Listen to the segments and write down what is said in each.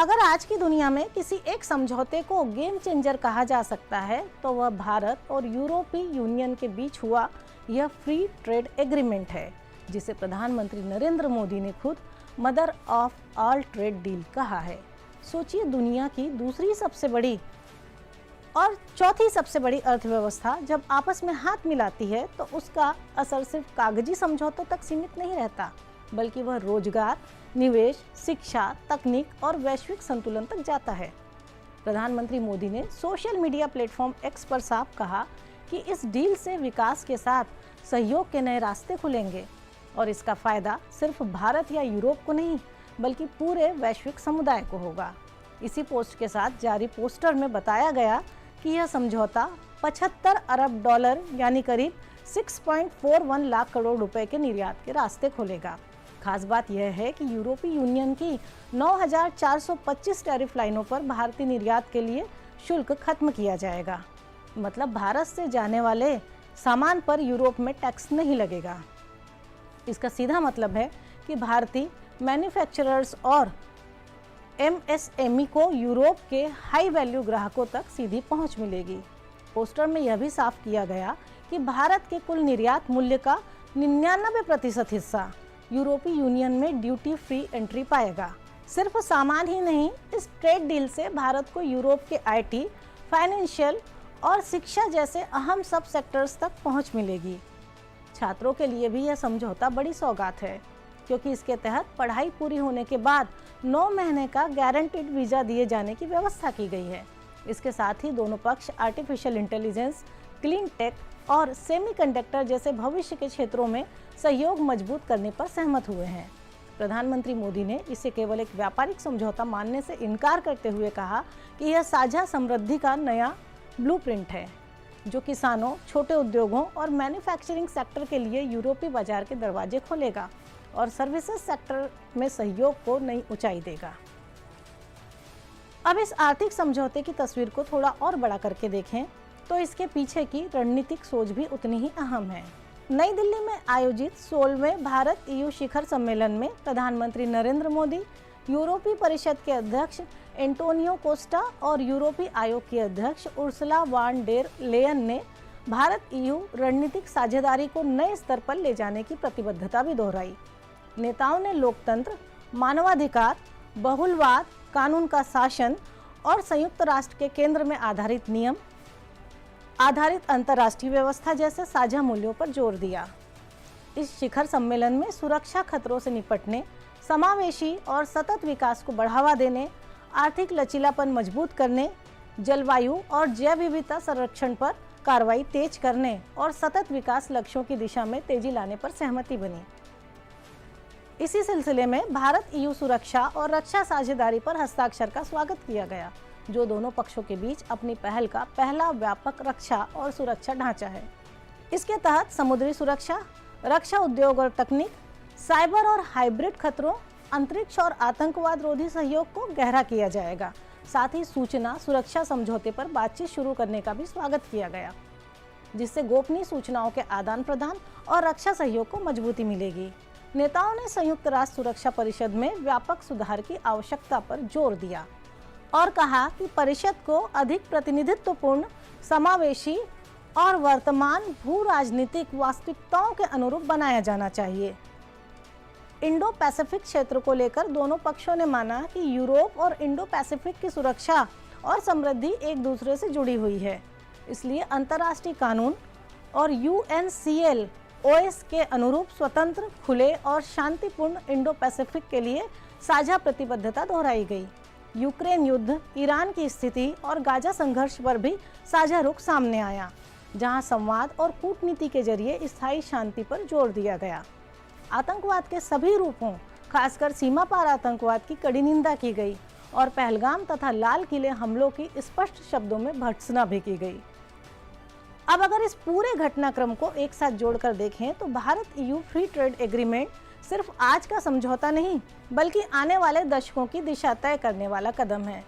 अगर आज की दुनिया में किसी एक समझौते को गेम चेंजर कहा जा सकता है तो वह भारत और यूरोपीय यूनियन के बीच हुआ यह फ्री ट्रेड एग्रीमेंट है, जिसे प्रधानमंत्री नरेंद्र मोदी ने खुद mother of all trade deal कहा है। सोचिए, दुनिया की दूसरी सबसे बड़ी और चौथी सबसे बड़ी अर्थव्यवस्था जब आपस में हाथ मिलाती है तो उसका असर सिर्फ कागजी समझौतों तक सीमित नहीं रहता, बल्कि वह रोजगार, निवेश, शिक्षा, तकनीक और वैश्विक संतुलन तक जाता है। प्रधानमंत्री मोदी ने सोशल मीडिया प्लेटफॉर्म एक्स पर साफ कहा कि इस डील से विकास के साथ सहयोग के नए रास्ते खुलेंगे और इसका फायदा सिर्फ भारत या यूरोप को नहीं, बल्कि पूरे वैश्विक समुदाय को होगा। इसी पोस्ट के साथ जारी पोस्टर में बताया गया कि यह समझौता 75 अरब डॉलर यानी करीब 6.41 लाख करोड़ रुपए के निर्यात के रास्ते खोलेगा। खास बात यह है कि यूरोपीय यूनियन की 9,425 टैरिफ लाइनों पर भारतीय निर्यात के लिए शुल्क खत्म किया जाएगा। मतलब भारत से जाने वाले सामान पर यूरोप में टैक्स नहीं लगेगा। इसका सीधा मतलब है कि भारतीय मैन्युफैक्चरर्स और एमएसएमई को यूरोप के हाई वैल्यू ग्राहकों तक सीधी पहुंच मिलेगी। पोस्टर में यह भी साफ किया गया कि भारत के कुल निर्यात मूल्य का 99% हिस्सा यूरोपीय यूनियन में ड्यूटी फ्री एंट्री पाएगा। सिर्फ सामान ही नहीं, इस ट्रेड डील से भारत को यूरोप के आईटी, फाइनेंशियल और शिक्षा जैसे अहम सब सेक्टर्स तक पहुंच मिलेगी। छात्रों के लिए भी यह समझौता बड़ी सौगात है, क्योंकि इसके तहत पढ़ाई पूरी होने के बाद 9 महीने का गारंटीड वीजा दिए जाने की व्यवस्था की गई है। इसके साथ ही दोनों पक्ष आर्टिफिशियल इंटेलिजेंस, क्लीन टेक और सेमीकंडक्टर जैसे भविष्य के क्षेत्रों में सहयोग मजबूत करने पर सहमत हुए हैं। प्रधानमंत्री मोदी ने इसे केवल एक व्यापारिक समझौता मानने से इनकार करते हुए कहा कि यह साझा समृद्धि का नया ब्लूप्रिंट है, जो किसानों, छोटे उद्योगों और मैन्युफैक्चरिंग सेक्टर के लिए यूरोपीय बाजार के दरवाजे खोलेगा और सर्विसेज सेक्टर में सहयोग को नई ऊंचाई देगा। अब इस आर्थिक समझौते की तस्वीर को थोड़ा और बड़ा करके देखें तो इसके पीछे की रणनीतिक सोच भी उतनी ही अहम है। नई दिल्ली में आयोजित 16वें भारत ईयू शिखर सम्मेलन में प्रधानमंत्री नरेंद्र मोदी, यूरोपीय परिषद के अध्यक्ष एंटोनियो कोस्टा और यूरोपीय आयोग की अध्यक्ष उर्सुला वान डेर लेयन ने भारत ईयू रणनीतिक साझेदारी को नए स्तर पर ले जाने की प्रतिबद्धता भी दोहराई। नेताओं ने लोकतंत्र, मानवाधिकार, बहुलवाद, कानून का शासन और संयुक्त राष्ट्र के केंद्र में आधारित नियम आधारित अंतर्राष्ट्रीय व्यवस्था जैसे साझा मूल्यों पर जोर दिया। इस शिखर सम्मेलन में सुरक्षा खतरों से निपटने, समावेशी और सतत विकास को बढ़ावा देने, आर्थिक लचीलापन मजबूत करने, जलवायु और जैव विविधता संरक्षण पर कार्रवाई तेज करने और सतत विकास लक्ष्यों की दिशा में तेजी लाने पर सहमति बनी। इसी सिलसिले में भारत ईयू सुरक्षा और रक्षा साझेदारी पर हस्ताक्षर का स्वागत किया गया, जो दोनों पक्षों के बीच अपनी पहल का पहला व्यापक रक्षा और सुरक्षा ढांचा है। इसके तहत समुद्री सुरक्षा, रक्षा उद्योग और तकनीक, साइबर और हाइब्रिड खतरों, अंतरिक्ष और आतंकवाद रोधी सहयोग को गहरा किया जाएगा। साथ ही सूचना सुरक्षा समझौते पर बातचीत शुरू करने का भी स्वागत किया गया, जिससे गोपनीय सूचनाओं के आदान प्रदान और रक्षा सहयोग को मजबूती मिलेगी। नेताओं ने संयुक्त राष्ट्र सुरक्षा परिषद में व्यापक सुधार की आवश्यकता पर जोर दिया और कहा कि परिषद को अधिक प्रतिनिधित्वपूर्ण, समावेशी और वर्तमान भू राजनीतिक वास्तविकताओं के अनुरूप बनाया जाना चाहिए। इंडो पैसिफिक क्षेत्र को लेकर दोनों पक्षों ने माना कि यूरोप और इंडो पैसिफिक की सुरक्षा और समृद्धि एक दूसरे से जुड़ी हुई है, इसलिए अंतर्राष्ट्रीय कानून और UNCLOS के अनुरूप स्वतंत्र, खुले और शांतिपूर्ण इंडो पैसिफिक के लिए साझा प्रतिबद्धता दोहराई गई। यूक्रेन युद्ध, ईरान की स्थिति और गाजा संघर्ष पर भी साझा रुख सामने आया, जहां संवाद और कूटनीति के जरिए स्थायी शांति पर जोर दिया गया। आतंकवाद के सभी रूपों, खासकर सीमा पार आतंकवाद की कड़ी निंदा की गई और पहलगाम तथा लाल किले हमलों की स्पष्ट शब्दों में भर्त्सना भी की गई। अब अगर इस पूरे घटनाक्रम को एक साथ जोड़कर देखें तो Bharat EU free trade agreement सिर्फ आज का समझौता नहीं, बल्कि आने वाले दशकों की दिशा तय करने वाला कदम है।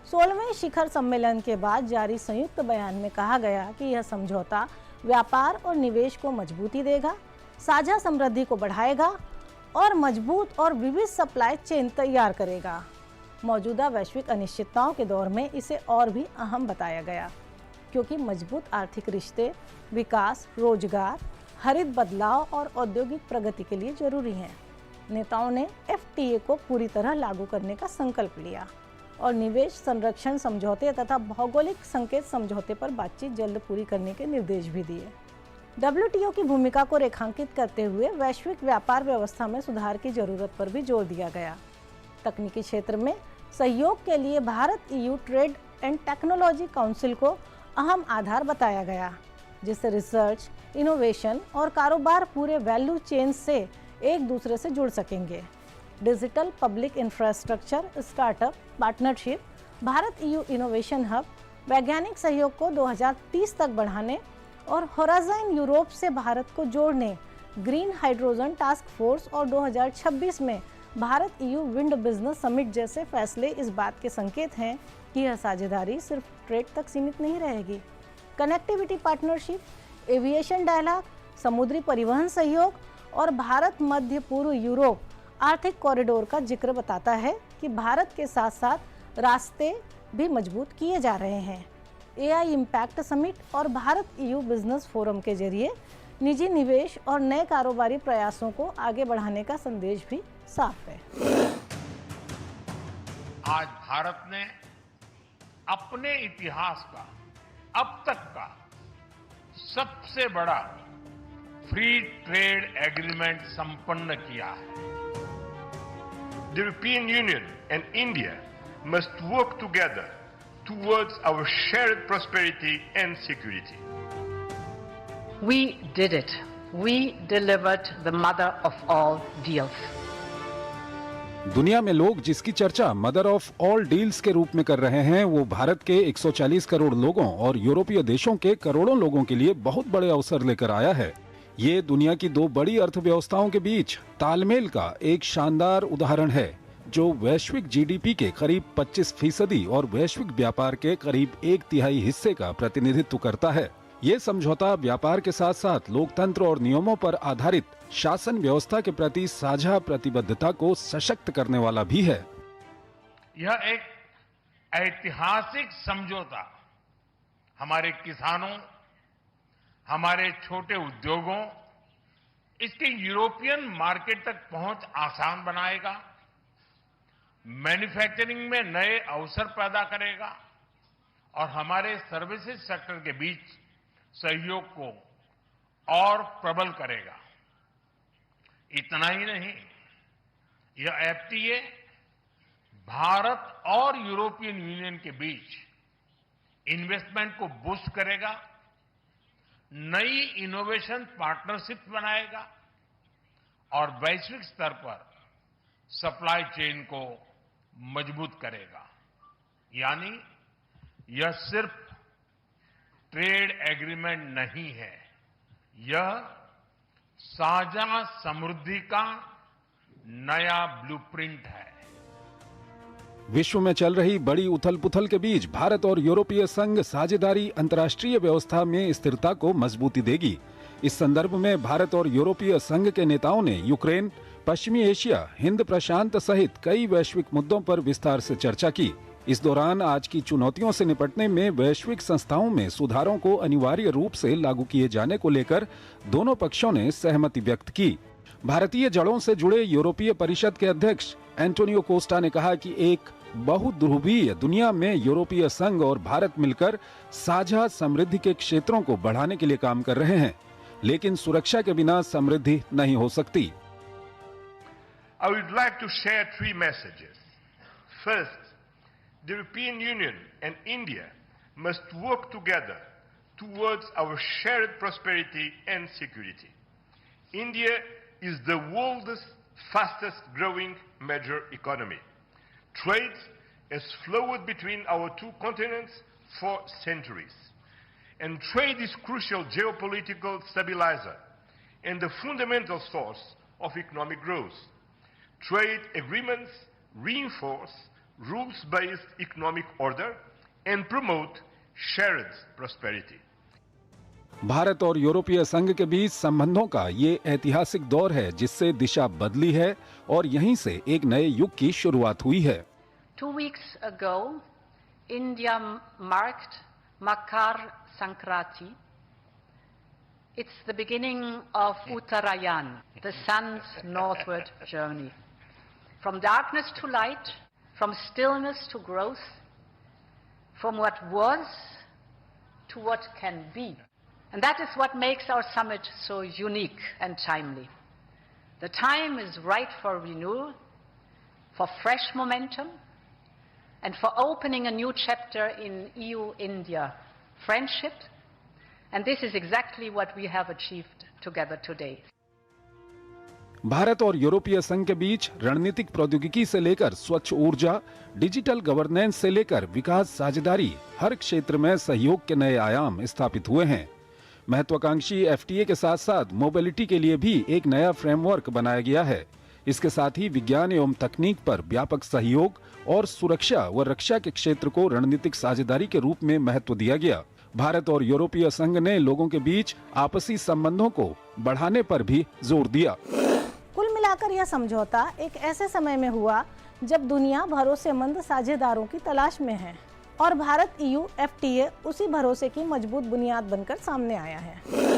16वें शिखर सम्मेलन के बाद जारी संयुक्त बयान में कहा गया कि यह समझौता व्यापार और निवेश को मजबूती देगा, साझा समृद्धि को बढ़ाएगा और मजबूत और विविध सप्लाई चेन तैयार करेगा। मौजूदा वैश्विक अनिश्चितताओं के दौर में इसे और भी अहम बताया गया, क्योंकि मजबूत आर्थिक रिश्ते विकास, रोजगार, हरित बदलाव और औद्योगिक प्रगति के लिए जरूरी हैं। नेताओं ने FTA को पूरी तरह लागू करने का संकल्प लिया और निवेश संरक्षण समझौते तथा भौगोलिक संकेत समझौते पर बातचीत जल्द पूरी करने के निर्देश भी दिए। WTO की भूमिका को रेखांकित करते हुए वैश्विक व्यापार व्यवस्था में सुधार की जरूरत पर भी जोर दिया गया। तकनीकी क्षेत्र में सहयोग के लिए Bharat EU trade and technology council को अहम आधार बताया गया, जिससे रिसर्च, इनोवेशन और कारोबार पूरे वैल्यू चेन से एक दूसरे से जुड़ सकेंगे। Digital public infrastructure startup partnership, Bharat EU innovation hub, वैज्ञानिक सहयोग को 2030 तक बढ़ाने और होराइजन यूरोप से भारत को जोड़ने, ग्रीन हाइड्रोजन टास्क फोर्स और 2026 में Bharat EU wind business summit जैसे फैसले इस बात के संकेत हैं कि यह साझेदारी सिर्फ ट्रेड तक सीमित नहीं रहेगी। कनेक्टिविटी पार्टनरशिप, एविएशन डायलॉग, समुद्री परिवहन सहयोग और भारत मध्य पूर्व यूरोप आर्थिक कॉरिडोर का जिक्र बताता है कि भारत के साथ साथ रास्ते भी मजबूत किए जा रहे हैं। AI इम्पैक्ट समिट और भारत EU बिजनेस फोरम के जरिए निजी निवेश और नए कारोबारी प्रयासों को आगे बढ़ाने का संदेश भी साफ है। आज भारत ने अपने इतिहास का अब तक का सबसे बड़ा फ्री ट्रेड एग्रीमेंट संपन्न किया है। The European Union and India must work together towards our shared prosperity and security. We did it. We delivered the mother of all deals. दुनिया में लोग जिसकी चर्चा मदर ऑफ ऑल डील्स के रूप में कर रहे हैं, वो भारत के 140 करोड़ लोगों और यूरोपीय देशों के करोड़ों लोगों के लिए बहुत बड़े अवसर लेकर आया है। ये दुनिया की दो बड़ी अर्थव्यवस्थाओं के बीच तालमेल का एक शानदार उदाहरण है, जो वैश्विक GDP के करीब 25% और वैश्विक व्यापार के करीब 1/3 हिस्से का प्रतिनिधित्व करता है। ये समझौता व्यापार के साथ साथ लोकतंत्र और नियमों पर आधारित शासन व्यवस्था के प्रति साझा प्रतिबद्धता को सशक्त करने वाला भी है। यह एक ऐतिहासिक समझौता हमारे किसानों, हमारे छोटे उद्योगों, इसके यूरोपियन मार्केट तक पहुंच आसान बनाएगा, मैन्युफैक्चरिंग में नए अवसर पैदा करेगा और हमारे सर्विसेज सेक्टर के बीच सहयोग को और प्रबल करेगा। इतना ही नहीं, यह FTA भारत और यूरोपियन यूनियन के बीच इन्वेस्टमेंट को बूस्ट करेगा, नई इनोवेशन पार्टनरशिप बनाएगा और वैश्विक स्तर पर सप्लाई चेन को मजबूत करेगा। यानी यह सिर्फ ट्रेड एग्रीमेंट नहीं है, यह साझा समृद्धि का नया ब्लूप्रिंट है। विश्व में चल रही बड़ी उथल-पुथल के बीच भारत और यूरोपीय संघ साझेदारी अंतर्राष्ट्रीय व्यवस्था में स्थिरता को मजबूती देगी। इस संदर्भ में भारत और यूरोपीय संघ के नेताओं ने यूक्रेन, पश्चिमी एशिया, हिंद प्रशांत सहित कई वैश्विक मुद्दों पर विस्तार से चर्चा की। इस दौरान आज की चुनौतियों से निपटने में वैश्विक संस्थाओं में सुधारों को अनिवार्य रूप से लागू किए जाने को लेकर दोनों पक्षों ने सहमति व्यक्त की। भारतीय जड़ों से जुड़े यूरोपीय परिषद के अध्यक्ष एंटोनियो कोस्टा ने कहा कि एक बहुध्रुवीय दुनिया में यूरोपीय संघ और भारत मिलकर साझा समृद्धि के क्षेत्रों को बढ़ाने के लिए काम कर रहे हैं, लेकिन सुरक्षा के बिना समृद्धि नहीं हो सकती। I would like to share 3 messages. First, the European Union and India must work together towards our shared prosperity and security. India is the world's fastest growing major economy. Trade has flowed between our two continents for centuries. And trade is crucial geopolitical stabilizer and the fundamental source of economic growth. Trade agreements reinforce rules-based economic order and promote shared prosperity. Bharat और यूरोपीय संघ के बीच संबंधों का ये ऐतिहासिक दौर है, जिससे दिशा बदली है और यहीं से एक नए युग की शुरुआत हुई है। 2 weeks ago, India marked Makar Sankranti. It's the beginning of Uttarayan, the sun's northward journey. From darkness to light, from stillness to growth, from what was to what can be. And that is what makes our summit so unique and timely. The time is right for renewal, for fresh momentum, and for opening a new chapter in EU-India friendship. And this is exactly what we have achieved together today. Bharat और यूरोपीय संघ के बीच रणनीतिक प्रौद्योगिकी से लेकर स्वच्छ ऊर्जा, डिजिटल गवर्नेंस से लेकर विकास साझेदारी, हर क्षेत्र में सहयोग के नए आयाम स्थापित हुए हैं। महत्वाकांक्षी एफटीए के साथ साथ मोबिलिटी के लिए भी एक नया फ्रेमवर्क बनाया गया है। इसके साथ ही विज्ञान एवं तकनीक पर व्यापक सहयोग और सुरक्षा व रक्षा के क्षेत्र को रणनीतिक साझेदारी के रूप में महत्व दिया गया। भारत और यूरोपीय संघ ने लोगों के बीच आपसी संबंधों को बढ़ाने पर भी जोर दिया। कुल मिलाकर यह समझौता एक ऐसे समय में हुआ जब दुनिया भरोसेमंद साझेदारों की तलाश में है और भारत EU FTA उसी भरोसे की मजबूत बुनियाद बनकर सामने आया है।